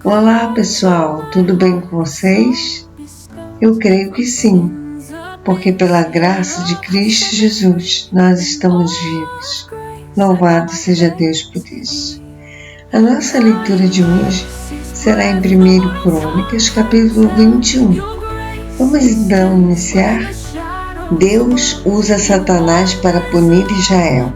Olá pessoal, tudo bem com vocês? Eu creio que sim, porque pela graça de Cristo Jesus nós estamos vivos. Louvado seja Deus por isso. A nossa leitura de hoje será em 1 Crônicas, capítulo 21. Vamos então iniciar? Deus usa Satanás para punir Israel.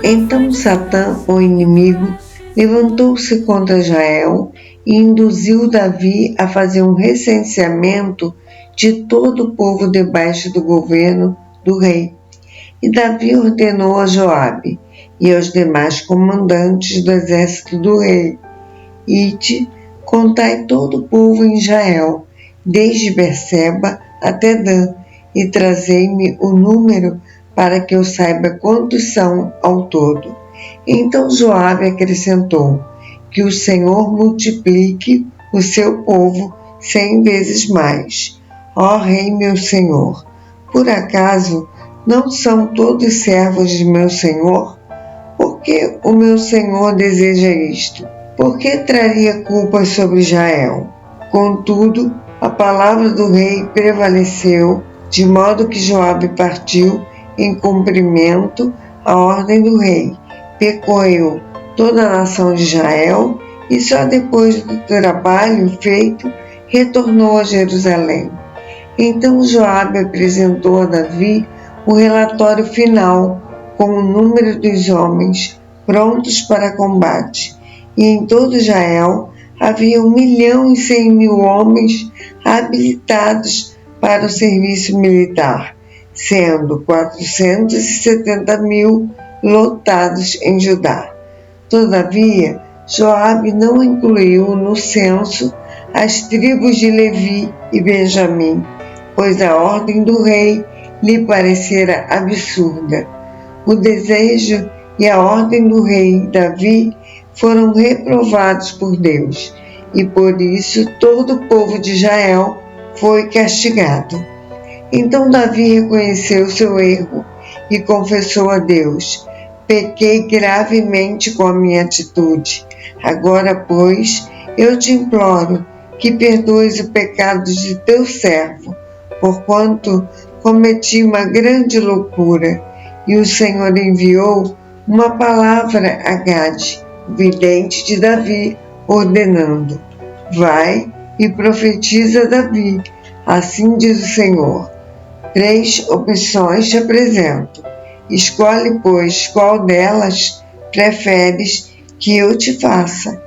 Então Satã, o inimigo, levantou-se contra Israel e induziu Davi a fazer um recenseamento de todo o povo debaixo do governo do rei. E Davi ordenou a Joabe e aos demais comandantes do exército do rei: Ide, contai todo o povo em Israel, desde Berseba até Dan, e trazei-me o número para que eu saiba quantos são ao todo. Então Joabe acrescentou: que o Senhor multiplique o seu povo 100 vezes mais. Ó Rei meu Senhor, por acaso não são todos servos de meu Senhor? Por que o meu Senhor deseja isto? Por que traria culpas sobre Israel? Contudo, a palavra do rei prevaleceu, de modo que Joabe partiu em cumprimento à ordem do rei. Percorreu toda a nação de Israel e só depois do trabalho feito retornou a Jerusalém. Então Joabe apresentou a Davi o relatório final com o número dos homens prontos para combate. E em todo Israel havia 1.100.000 homens habilitados para o serviço militar, sendo 470.000 lotados em Judá. Todavia, Joabe não incluiu no censo as tribos de Levi e Benjamim, pois a ordem do rei lhe parecera absurda. O desejo e a ordem do rei Davi foram reprovados por Deus, e por isso todo o povo de Israel foi castigado. Então Davi reconheceu seu erro e confessou a Deus: pequei gravemente com a minha atitude. Agora, pois, eu te imploro que perdoes o pecado de teu servo, porquanto cometi uma grande loucura. E o Senhor enviou uma palavra a Gade, vidente de Davi, ordenando: vai e profetiza a Davi. Assim diz o Senhor: 3 opções te apresento. Escolhe, pois, qual delas preferes que eu te faça.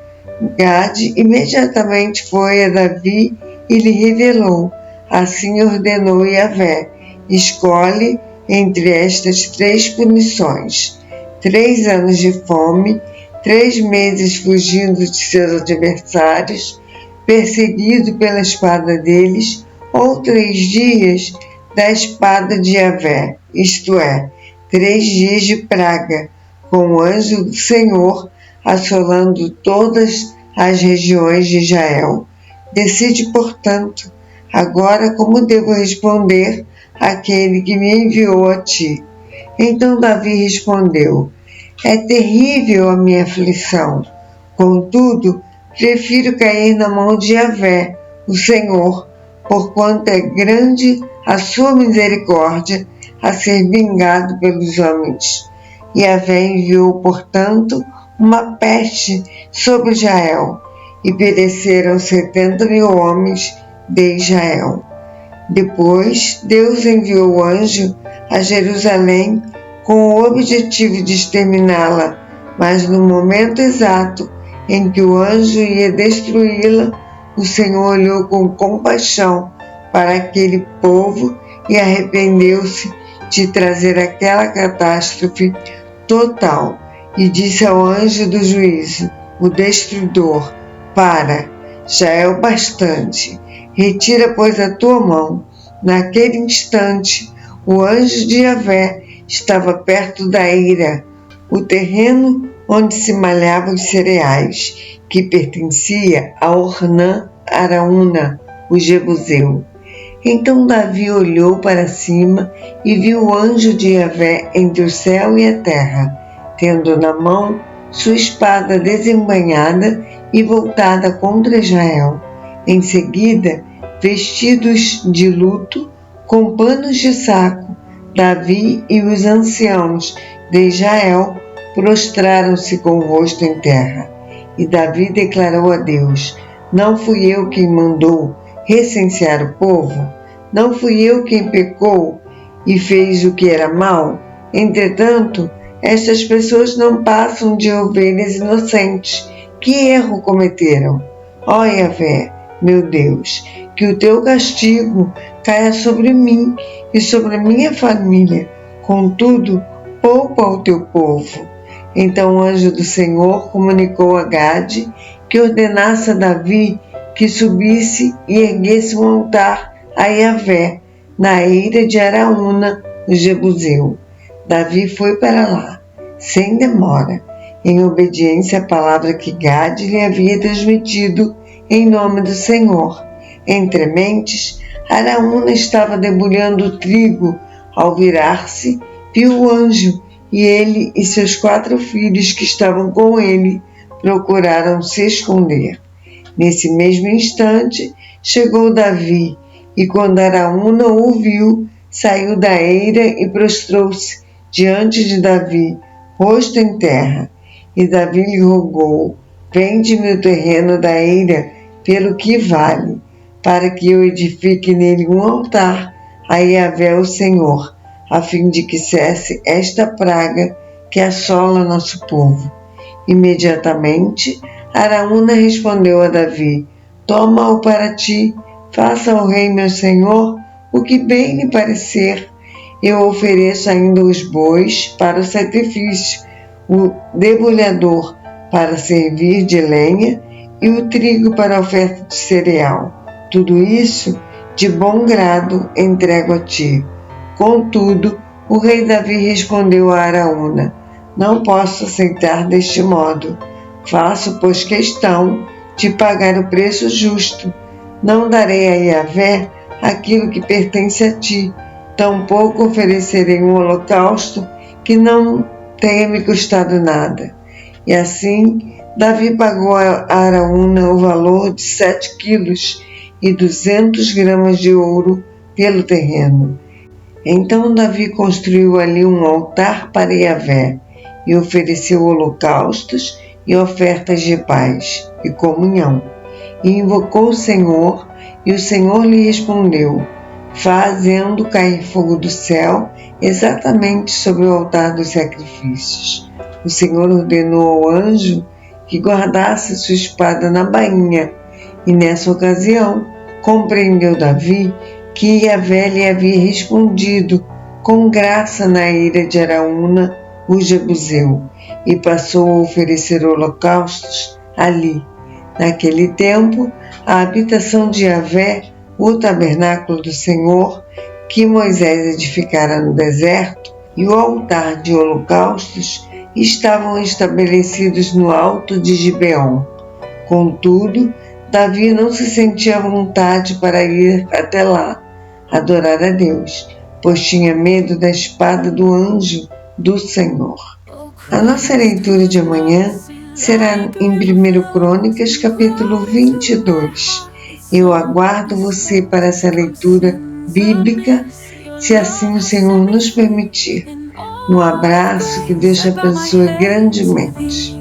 Gade imediatamente foi a Davi e lhe revelou. Assim ordenou Yahvé: escolhe entre estas 3 punições: 3 anos de fome, 3 meses fugindo de seus adversários, perseguido pela espada deles, ou 3 dias da espada de Yahvé, isto é, 3 dias de praga, com o anjo do Senhor assolando todas as regiões de Israel. Decide, portanto, agora como devo responder àquele que me enviou a ti. Então Davi respondeu: é terrível a minha aflição. Contudo, prefiro cair na mão de Yahvé, o Senhor, porquanto é grande a sua misericórdia a ser vingado pelos homens. Yahvé enviou, portanto, uma peste sobre Israel, e pereceram 70.000 homens de Israel. Depois, Deus enviou o anjo a Jerusalém com o objetivo de exterminá-la, mas no momento exato em que o anjo ia destruí-la, o Senhor olhou com compaixão para aquele povo e arrependeu-se de trazer aquela catástrofe total, e disse ao anjo do juízo, o destruidor: para, já é o bastante, retira, pois, a tua mão. Naquele instante, o anjo de Yahvé estava perto da eira, o terreno onde se malhavam os cereais, que pertencia a Ornã Araúna, o Jebuseu. Então Davi olhou para cima e viu o anjo de Yahvé entre o céu e a terra. tendo na mão sua espada desembainhada e voltada contra Israel. Em seguida, vestidos de luto, com panos de saco, Davi e os anciãos de Israel prostraram-se com o rosto em terra. E Davi declarou a Deus: não fui eu quem mandou recensear o povo? Não fui eu quem pecou e fez o que era mal? Entretanto, estas pessoas não passam de ovelhas inocentes. Que erro cometeram? Ó Yahvé, meu Deus, que o teu castigo caia sobre mim e sobre a minha família. Contudo, poupa o teu povo. Então o anjo do Senhor comunicou a Gade que ordenasse a Davi que subisse e erguesse um altar a Yahvé na eira de Araúna, o Jebuseu. Davi foi para lá, sem demora, em obediência à palavra que Gade lhe havia transmitido em nome do Senhor. Entre mentes, Araúna estava debulhando o trigo. Ao virar-se, viu o anjo, e ele e seus 4 filhos que estavam com ele procuraram se esconder. Nesse mesmo instante, chegou Davi, e quando Araúna o viu, saiu da eira e prostrou-se diante de Davi, rosto em terra. E Davi lhe rogou: vende-me o terreno da eira pelo que vale, para que eu edifique nele um altar a Yahvé o Senhor, a fim de que cesse esta praga que assola nosso povo. Imediatamente, Araúna respondeu a Davi: toma-o para ti, faça ao rei meu senhor o que bem lhe parecer. Eu ofereço ainda os bois para o sacrifício, o debulhador para servir de lenha e o trigo para a oferta de cereal. Tudo isso de bom grado entrego a ti. Contudo, o rei Davi respondeu a Araúna: não posso aceitar deste modo. Faço, pois, questão de pagar o preço justo. Não darei a Yahvé aquilo que pertence a ti, tampouco oferecerei um holocausto que não tenha me custado nada. E assim, Davi pagou a Araúna o valor de 7 quilos e 200 gramas de ouro pelo terreno. Então Davi construiu ali um altar para Yahvé e ofereceu holocaustos e ofertas de paz e comunhão. E invocou o Senhor, e o Senhor lhe respondeu, fazendo cair fogo do céu exatamente sobre o altar dos sacrifícios. O Senhor ordenou ao anjo que guardasse sua espada na bainha, e nessa ocasião compreendeu Davi que Yahvé lhe havia respondido com graça na ira de Araúna, o Jebuseu, e passou a oferecer holocaustos ali. Naquele tempo, a habitação de Yahvé, o tabernáculo do Senhor, que Moisés edificara no deserto, e o altar de holocaustos estavam estabelecidos no alto de Gibeon. Contudo, Davi não se sentia à vontade para ir até lá, adorar a Deus, pois tinha medo da espada do anjo do Senhor. A nossa leitura de amanhã será em 1 Crônicas, capítulo 22. Eu aguardo você para essa leitura bíblica, se assim o Senhor nos permitir. Um abraço, que Deus te abençoe grandemente.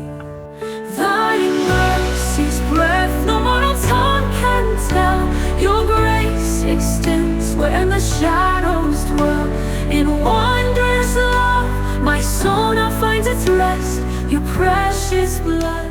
Your precious blood